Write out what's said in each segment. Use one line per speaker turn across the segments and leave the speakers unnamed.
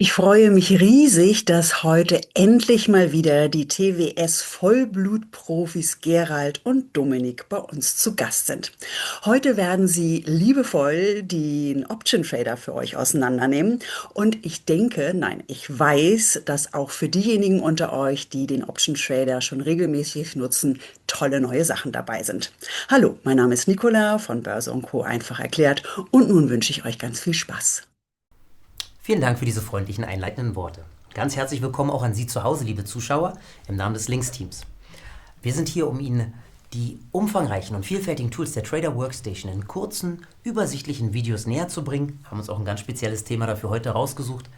Ich freue mich riesig, dass heute endlich mal wieder die TWS Vollblutprofis Gerald und Dominik bei uns zu Gast sind. Heute werden sie liebevoll den Option Trader für euch auseinandernehmen und ich denke, nein, ich weiß, dass auch für diejenigen unter euch, die den Option Trader schon regelmäßig nutzen, tolle neue Sachen dabei sind. Hallo, mein Name ist Nicola von Börse und Co. einfach erklärt und nun wünsche ich euch ganz viel Spaß.
Vielen Dank für diese freundlichen einleitenden Worte. Ganz herzlich willkommen auch an Sie zu Hause, liebe Zuschauer, im Namen des Links-Teams. Wir sind hier, um Ihnen die umfangreichen und vielfältigen Tools der Trader Workstation in kurzen, übersichtlichen Videos näher zu bringen. Haben uns auch ein ganz spezielles Thema dafür heute rausgesucht.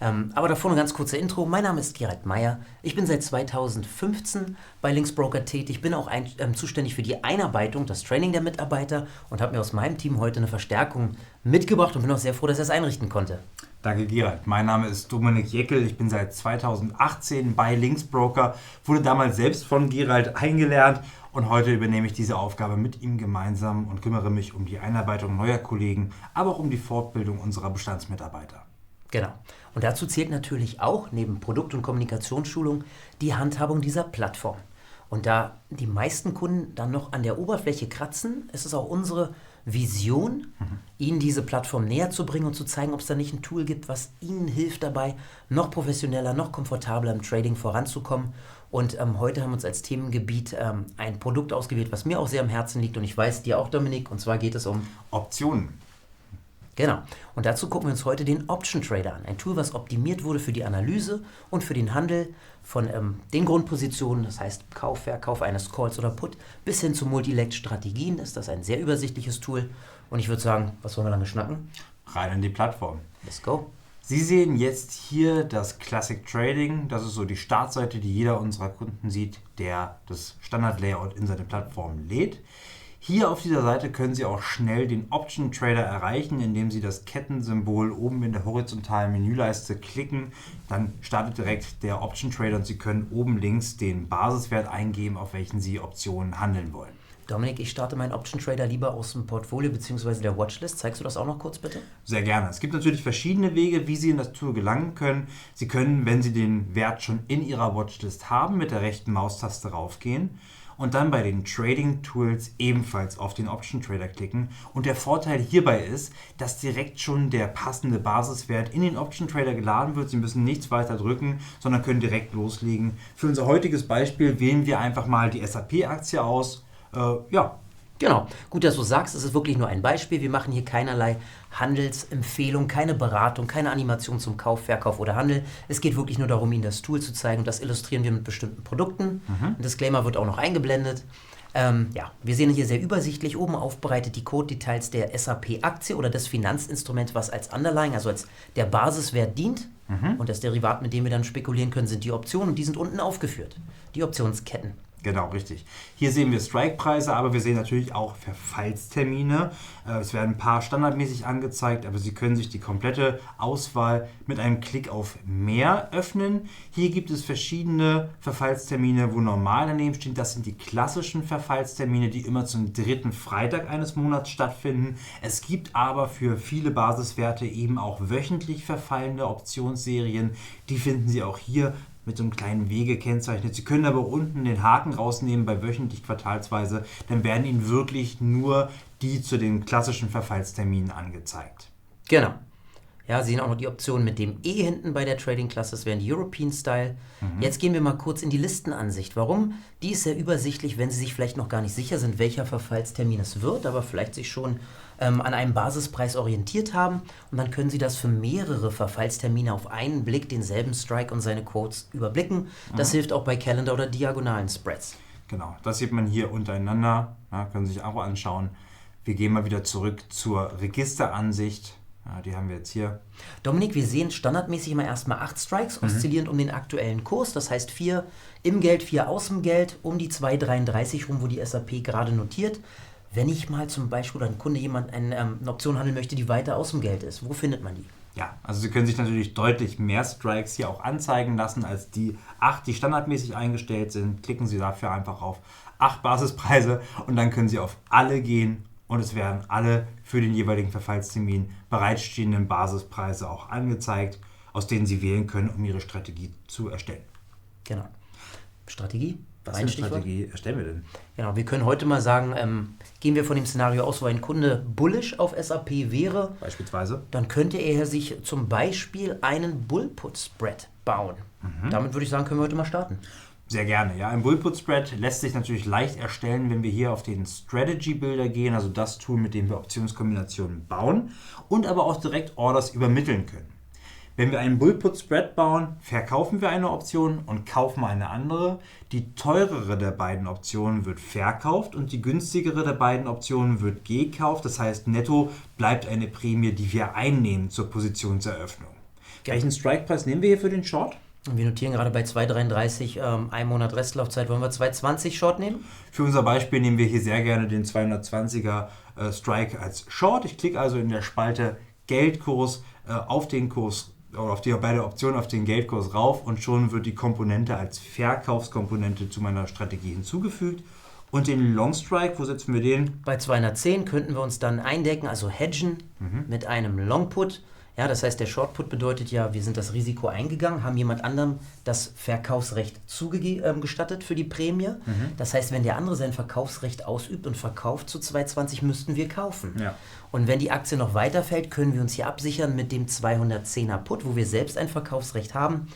Aber davor eine ganz kurze Intro. Mein Name ist Gerald Meyer. Ich bin seit 2015 bei Linksbroker tätig. Bin auch zuständig für die Einarbeitung, das Training der Mitarbeiter und habe mir aus meinem Team heute eine Verstärkung mitgebracht und bin auch sehr froh, dass er es einrichten konnte.
Danke, Gerald. Mein Name ist Dominik Jeckel. Ich bin seit 2018 bei Linksbroker, wurde damals selbst von Gerald eingelernt und heute übernehme ich diese Aufgabe mit ihm gemeinsam und kümmere mich um die Einarbeitung neuer Kollegen, aber auch um die Fortbildung unserer Bestandsmitarbeiter.
Genau. Und dazu zählt natürlich auch neben Produkt- und Kommunikationsschulung die Handhabung dieser Plattform. Und da die meisten Kunden dann noch an der Oberfläche kratzen, ist es auch unsere Vision, Ihnen diese Plattform näher zu bringen und zu zeigen, ob es da nicht ein Tool gibt, was Ihnen hilft dabei, noch professioneller, noch komfortabler im Trading voranzukommen. Und heute haben wir uns als Themengebiet ein Produkt ausgewählt, was mir auch sehr am Herzen liegt und ich weiß dir auch, Dominik, und zwar geht es um
Optionen.
Genau. Und dazu gucken wir uns heute den Option Trader an. Ein Tool, was optimiert wurde für die Analyse und für den Handel von den Grundpositionen, das heißt Kauf, Verkauf eines Calls oder Put, bis hin zu Multilect-Strategien ist das ein sehr übersichtliches Tool. Und ich würde sagen, was wollen wir lange schnacken?
Rein in die Plattform.
Let's go.
Sie sehen jetzt hier das Classic Trading. Das ist so die Startseite, die jeder unserer Kunden sieht, der das Standard-Layout in seine Plattform lädt. Hier auf dieser Seite können Sie auch schnell den Option Trader erreichen, indem Sie das Kettensymbol oben in der horizontalen Menüleiste klicken. Dann startet direkt der Option Trader und Sie können oben links den Basiswert eingeben, auf welchen Sie Optionen handeln wollen.
Dominik, ich starte meinen Option Trader lieber aus dem Portfolio bzw. der Watchlist. Zeigst du das auch noch kurz bitte?
Sehr gerne. Es gibt natürlich verschiedene Wege, wie Sie in das Tool gelangen können. Sie können, wenn Sie den Wert schon in Ihrer Watchlist haben, mit der rechten Maustaste raufgehen und dann bei den Trading Tools ebenfalls auf den Option Trader klicken. Und der Vorteil hierbei ist, dass direkt schon der passende Basiswert in den Option Trader geladen wird. Sie müssen nichts weiter drücken, sondern können direkt loslegen. Für unser heutiges Beispiel wählen wir einfach mal die SAP-Aktie aus.
Genau, gut, dass du sagst, es ist wirklich nur ein Beispiel. Wir machen hier keinerlei Handelsempfehlung, keine Beratung, keine Animation zum Kauf, Verkauf oder Handel. Es geht wirklich nur darum, Ihnen das Tool zu zeigen und das illustrieren wir mit bestimmten Produkten. Ein Disclaimer wird auch noch eingeblendet. Wir sehen hier sehr übersichtlich oben aufbereitet die Code-Details der SAP-Aktie oder des Finanzinstruments, was als Underlying, also als der Basiswert dient. Und das Derivat, mit dem wir dann spekulieren können, sind die Optionen und die sind unten aufgeführt. Die Optionsketten.
Genau, richtig. Hier sehen wir Strike-Preise, aber wir sehen natürlich auch Verfallstermine. Es werden ein paar standardmäßig angezeigt, aber Sie können sich die komplette Auswahl mit einem Klick auf Mehr öffnen. Hier gibt es verschiedene Verfallstermine, wo normal daneben steht. Das sind die klassischen Verfallstermine, die immer zum dritten Freitag eines Monats stattfinden. Es gibt aber für viele Basiswerte eben auch wöchentlich verfallende Optionsserien. Die finden Sie auch hier mit so einem kleinen W gekennzeichnet. Sie können aber unten den Haken rausnehmen bei wöchentlich, quartalsweise. Dann werden Ihnen wirklich nur die zu den klassischen Verfallsterminen angezeigt.
Genau. Ja, Sie sehen auch noch die Option mit dem E hinten bei der Trading-Klasse, das wäre ein European Style. Jetzt gehen wir mal kurz in die Listenansicht. Warum? Die ist sehr übersichtlich, wenn Sie sich vielleicht noch gar nicht sicher sind, welcher Verfallstermin es wird, aber vielleicht sich schon an einem Basispreis orientiert haben. Und dann können Sie das für mehrere Verfallstermine auf einen Blick denselben Strike und seine Quotes überblicken. Das hilft auch bei Calendar- oder diagonalen Spreads.
Genau, das sieht man hier untereinander. Ja, können Sie sich auch anschauen. Wir gehen mal wieder zurück zur Registeransicht. Ja, die haben wir jetzt hier.
Dominik, wir sehen standardmäßig immer erstmal 8 Strikes, oszillierend um den aktuellen Kurs. Das heißt 4 im Geld, 4 aus dem Geld, um die 2,33 rum, wo die SAP gerade notiert. Wenn ich mal zum Beispiel oder ein Kunde eine Option handeln möchte, die weiter aus dem Geld ist, wo findet man die?
Ja, also Sie können sich natürlich deutlich mehr Strikes hier auch anzeigen lassen als die 8, die standardmäßig eingestellt sind. Klicken Sie dafür einfach auf 8 Basispreise und dann können Sie auf alle gehen und es werden alle für den jeweiligen Verfallstermin bereitstehenden Basispreise auch angezeigt. aus denen Sie wählen können, um Ihre Strategie zu erstellen.
Genau. Strategie?
Was für eine Strategie erstellen wir denn?
Genau, wir können heute mal sagen, gehen wir von dem Szenario aus, wo ein Kunde bullish auf SAP wäre.
Beispielsweise?
Dann könnte er sich zum Beispiel einen Bull-Put-Spread bauen. Damit würde ich sagen, können wir heute mal starten.
Sehr gerne. Ja, ein Bull-Put-Spread lässt sich natürlich leicht erstellen, wenn wir hier auf den Strategy-Builder gehen, also das Tool, mit dem wir Optionskombinationen bauen und aber auch direkt Orders übermitteln können. Wenn wir einen Bull-Put-Spread bauen, verkaufen wir eine Option und kaufen eine andere. Die teurere der beiden Optionen wird verkauft und die günstigere der beiden Optionen wird gekauft. Das heißt, netto bleibt eine Prämie, die wir einnehmen zur Positionseröffnung.
Ja.
Welchen Strike-Preis nehmen wir hier für den Short?
Wir notieren gerade bei 2,33, ein Monat Restlaufzeit. Wollen wir 2,20 Short nehmen?
Für unser Beispiel nehmen wir hier sehr gerne den 220er Strike als Short. Ich klicke also in der Spalte Geldkurs auf den Kurs oder bei der Option auf den Geldkurs rauf und schon wird die Komponente als Verkaufskomponente zu meiner Strategie hinzugefügt. Und den Long Strike, wo setzen wir den?
Bei 210 könnten wir uns dann eindecken, also hedgen mit einem Long Put. Ja, das heißt, der Short Put bedeutet ja, wir sind das Risiko eingegangen, haben jemand anderem das Verkaufsrecht gestattet für die Prämie. Das heißt, wenn der andere sein Verkaufsrecht ausübt und verkauft zu 2,20, müssten wir kaufen.
Ja.
Und wenn die Aktie noch weiterfällt, können wir uns hier absichern mit dem 210er Put, wo wir selbst ein Verkaufsrecht haben.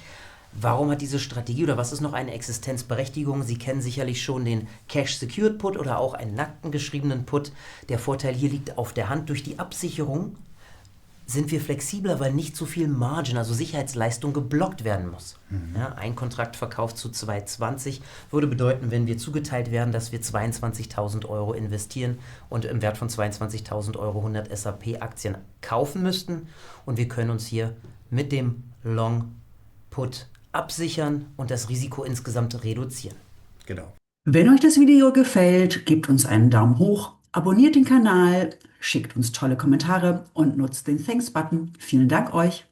Warum hat diese Strategie oder was ist noch eine Existenzberechtigung? Sie kennen sicherlich schon den Cash Secured Put oder auch einen nackten geschriebenen Put. Der Vorteil hier liegt auf der Hand. Durch die Absicherung sind wir flexibler, weil nicht so viel Margin, also Sicherheitsleistung, geblockt werden muss. Ja, ein Kontraktverkauf zu 2,20 würde bedeuten, wenn wir zugeteilt werden, dass wir 22.000 Euro investieren und im Wert von 22.000 Euro 100 SAP-Aktien kaufen müssten. Und wir können uns hier mit dem Long Put absichern und das Risiko insgesamt reduzieren.
Genau.
Wenn euch das Video gefällt, gebt uns einen Daumen hoch, abonniert den Kanal, schickt uns tolle Kommentare und nutzt den Thanks-Button. Vielen Dank euch.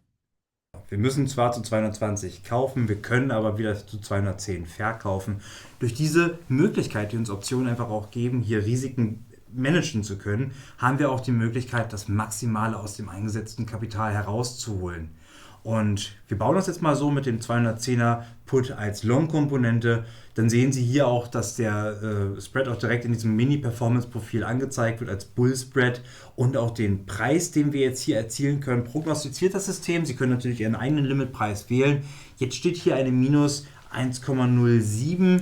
Wir müssen zwar zu 220 kaufen, wir können aber wieder zu 210 verkaufen. Durch diese Möglichkeit, die uns Optionen einfach auch geben, hier Risiken managen zu können, haben wir auch die Möglichkeit, das Maximale aus dem eingesetzten Kapital herauszuholen. Und wir bauen das jetzt mal so mit dem 210er Put als Long-Komponente. Dann sehen Sie hier auch, dass der Spread auch direkt in diesem Mini-Performance-Profil angezeigt wird als Bull-Spread und auch den Preis, den wir jetzt hier erzielen können, prognostiziert das System. Sie können natürlich Ihren eigenen Limitpreis wählen. Jetzt steht hier eine Minus 1,07.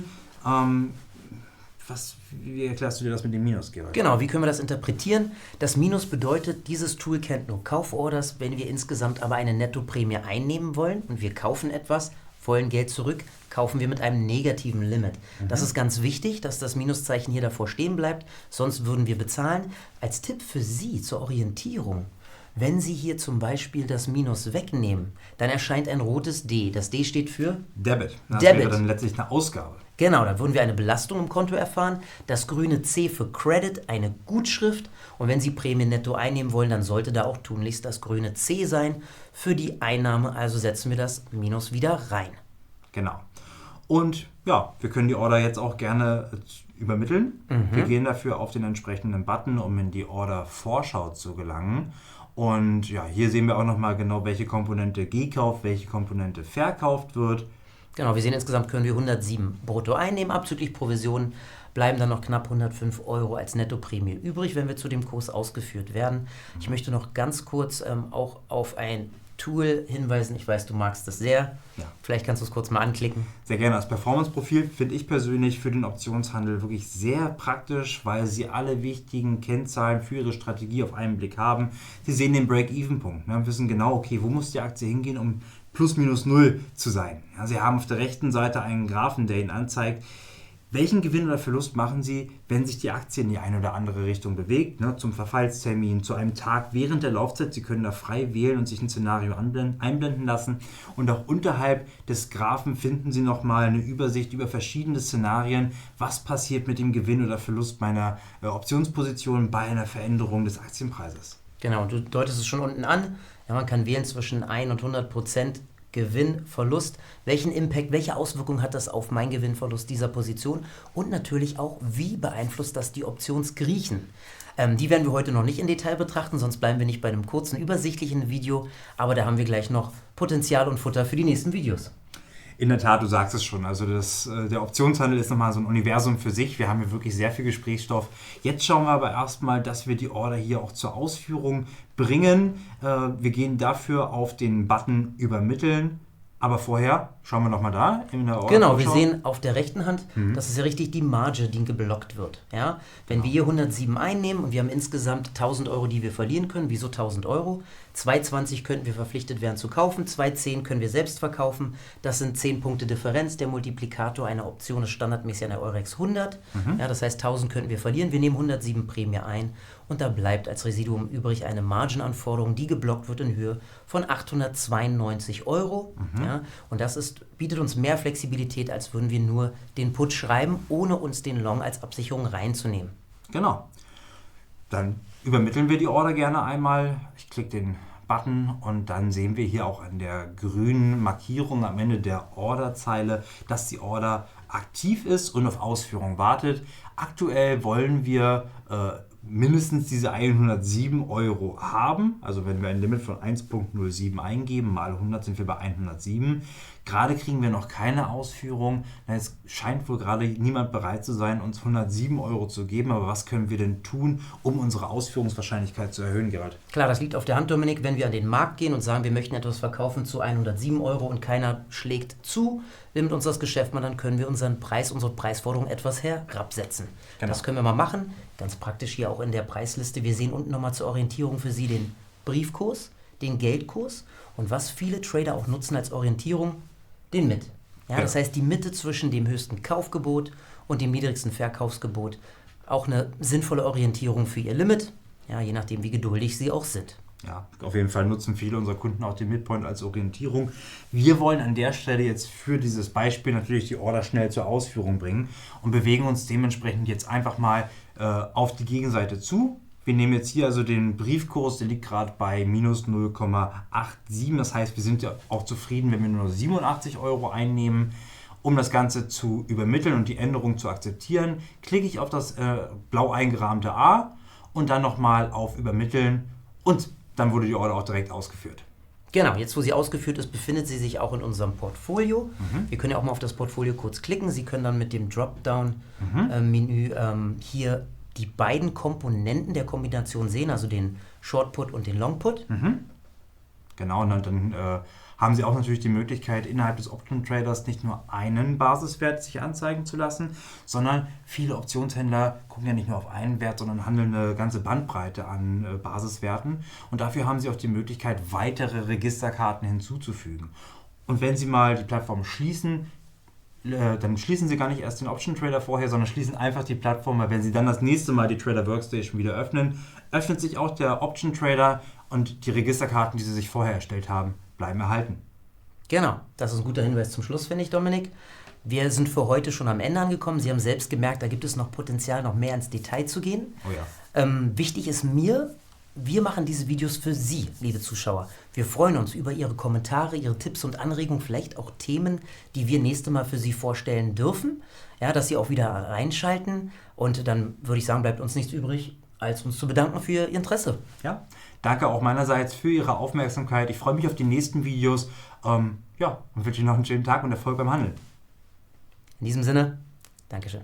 Wie erklärst du dir das mit dem Minus, Gerald?
Genau, wie können wir das interpretieren? Das Minus bedeutet, dieses Tool kennt nur Kauforders, wenn wir insgesamt aber eine Nettoprämie einnehmen wollen und wir kaufen etwas, wollen Geld zurück, kaufen wir mit einem negativen Limit. Das ist ganz wichtig, dass das Minuszeichen hier davor stehen bleibt, sonst würden wir bezahlen. Als Tipp für Sie zur Orientierung: Wenn Sie hier zum Beispiel das Minus wegnehmen, dann erscheint ein rotes D. Das D steht für
Debit. Das
Debit.
wäre dann letztlich eine Ausgabe.
Genau, da würden wir eine Belastung im Konto erfahren. Das grüne C für Credit, eine Gutschrift. Und wenn Sie Prämie netto einnehmen wollen, dann sollte da auch tunlichst das grüne C sein für die Einnahme. Also setzen wir das Minus wieder rein.
Genau. Und ja, wir können die Order jetzt auch gerne übermitteln. Wir gehen dafür auf den entsprechenden Button, um in die Order-Vorschau zu gelangen. Und ja, hier sehen wir auch nochmal genau, welche Komponente gekauft, welche Komponente verkauft wird.
Genau, wir sehen, insgesamt können wir 107 brutto einnehmen, abzüglich Provisionen bleiben dann noch knapp 105 Euro als Nettoprämie übrig, wenn wir zu dem Kurs ausgeführt werden. Ich möchte noch ganz kurz auch auf ein Tool hinweisen. Ich weiß, du magst das sehr.
Ja.
Vielleicht kannst du es kurz mal anklicken.
Sehr gerne. Das Performance-Profil finde ich persönlich für den Optionshandel wirklich sehr praktisch, weil Sie alle wichtigen Kennzahlen für Ihre Strategie auf einen Blick haben. Sie sehen den Break-Even-Punkt und wissen genau, okay, wo muss die Aktie hingehen, um plus minus null zu sein. Ja, Sie haben auf der rechten Seite einen Graphen, der Ihnen anzeigt, welchen Gewinn oder Verlust machen Sie, wenn sich die Aktie in die eine oder andere Richtung bewegt, zum Verfallstermin, zu einem Tag während der Laufzeit. Sie können da frei wählen und sich ein Szenario einblenden lassen. Und auch unterhalb des Graphen finden Sie nochmal eine Übersicht über verschiedene Szenarien, was passiert mit dem Gewinn oder Verlust meiner Optionsposition bei einer Veränderung des Aktienpreises.
Genau, du deutest es schon unten an. Ja, man kann wählen zwischen 1 und 100% Gewinn, Verlust, welchen Impact, welche Auswirkungen hat das auf meinen Gewinnverlust dieser Position und natürlich auch, wie beeinflusst das die Optionsgriechen. Die werden wir heute noch nicht in Detail betrachten, sonst bleiben wir nicht bei einem kurzen, übersichtlichen Video, aber da haben wir gleich noch Potenzial und Futter für die nächsten Videos.
In der Tat, du sagst es schon, also der Optionshandel ist nochmal so ein Universum für sich. Wir haben hier wirklich sehr viel Gesprächsstoff. Jetzt schauen wir aber erstmal, dass wir die Order hier auch zur Ausführung bringen. Wir gehen dafür auf den Button Übermitteln. Aber vorher schauen wir nochmal da in der Order.
Genau, wir sehen auf der rechten Hand, das ist ja richtig die Marge, die geblockt wird. Ja? Wenn wir hier 107 einnehmen und wir haben insgesamt 1000 Euro, die wir verlieren können, wieso 1000 Euro? 2,20 könnten wir verpflichtet werden zu kaufen, 2,10 können wir selbst verkaufen. Das sind 10 Punkte Differenz. Der Multiplikator einer Option ist standardmäßig an der Eurex 100. Ja, das heißt, 1000 könnten wir verlieren. Wir nehmen 107 Prämie ein und da bleibt als Residuum übrig eine Margenanforderung, die geblockt wird in Höhe von 892 Euro. Ja, und das bietet uns mehr Flexibilität, als würden wir nur den Put schreiben, ohne uns den Long als Absicherung reinzunehmen.
Genau. Dann übermitteln wir die Order gerne einmal. Ich klicke den Button und dann sehen wir hier auch an der grünen Markierung am Ende der Orderzeile, dass die Order aktiv ist und auf Ausführung wartet. Aktuell wollen wir mindestens diese 107 Euro haben. Also wenn wir ein Limit von 1,07 eingeben, mal 100 sind wir bei 107. Gerade kriegen wir noch keine Ausführung. Es scheint wohl gerade niemand bereit zu sein, uns 107 Euro zu geben. Aber was können wir denn tun, um unsere Ausführungswahrscheinlichkeit zu erhöhen, Gerald?
Klar, das liegt auf der Hand, Dominik. Wenn wir an den Markt gehen und sagen, wir möchten etwas verkaufen zu 107 Euro und keiner schlägt zu, nimmt uns das Geschäft mal, dann können wir unseren Preis, unsere Preisforderung etwas herabsetzen.
Genau.
Das können wir mal machen. Ganz praktisch hier auch in der Preisliste. Wir sehen unten nochmal zur Orientierung für Sie den Briefkurs, den Geldkurs und was viele Trader auch nutzen als Orientierung, den MIT. Ja, das heißt, die Mitte zwischen dem höchsten Kaufgebot und dem niedrigsten Verkaufsgebot. Auch eine sinnvolle Orientierung für Ihr Limit, ja, je nachdem, wie geduldig Sie auch sind.
Ja, auf jeden Fall nutzen viele unserer Kunden auch den Midpoint als Orientierung. Wir wollen an der Stelle jetzt für dieses Beispiel natürlich die Order schnell zur Ausführung bringen und bewegen uns dementsprechend jetzt einfach mal auf die Gegenseite zu. Wir nehmen jetzt hier also den Briefkurs, der liegt gerade bei minus 0,87. Das heißt, wir sind ja auch zufrieden, wenn wir nur 87 Euro einnehmen. Um das Ganze zu übermitteln und die Änderung zu akzeptieren, klicke ich auf das blau eingerahmte A und dann nochmal auf Übermitteln und dann wurde die Order auch direkt ausgeführt.
Genau, jetzt wo sie ausgeführt ist, befindet sie sich auch in unserem Portfolio. Wir können ja auch mal auf das Portfolio kurz klicken. Sie können dann mit dem Dropdown-Menü hier die beiden Komponenten der Kombination sehen, also den Short-Put und den Long-Put.
Genau, und dann haben Sie auch natürlich die Möglichkeit, innerhalb des Option Traders nicht nur einen Basiswert sich anzeigen zu lassen, sondern viele Optionshändler gucken ja nicht nur auf einen Wert, sondern handeln eine ganze Bandbreite an Basiswerten. Und dafür haben Sie auch die Möglichkeit, weitere Registerkarten hinzuzufügen. Und wenn Sie mal die Plattform schließen, dann schließen Sie gar nicht erst den Option Trader vorher, sondern schließen einfach die Plattform, weil wenn Sie dann das nächste Mal die Trader Workstation wieder öffnen, öffnet sich auch der Option Trader und die Registerkarten, die Sie sich vorher erstellt haben, bleiben erhalten.
Genau, das ist ein guter Hinweis zum Schluss, finde ich, Dominik. Wir sind für heute schon am Ende angekommen. Sie haben selbst gemerkt, da gibt es noch Potenzial, noch mehr ins Detail zu gehen.
Oh ja.
Wichtig ist mir, wir machen diese Videos für Sie, liebe Zuschauer. Wir freuen uns über Ihre Kommentare, Ihre Tipps und Anregungen, vielleicht auch Themen, die wir nächste Mal für Sie vorstellen dürfen. Ja, dass Sie auch wieder reinschalten. Und dann würde ich sagen, bleibt uns nichts übrig, als uns zu bedanken für Ihr Interesse.
Ja, danke auch meinerseits für Ihre Aufmerksamkeit. Ich freue mich auf die nächsten Videos. Und wünsche Ihnen noch einen schönen Tag und Erfolg beim Handeln.
In diesem Sinne, Dankeschön.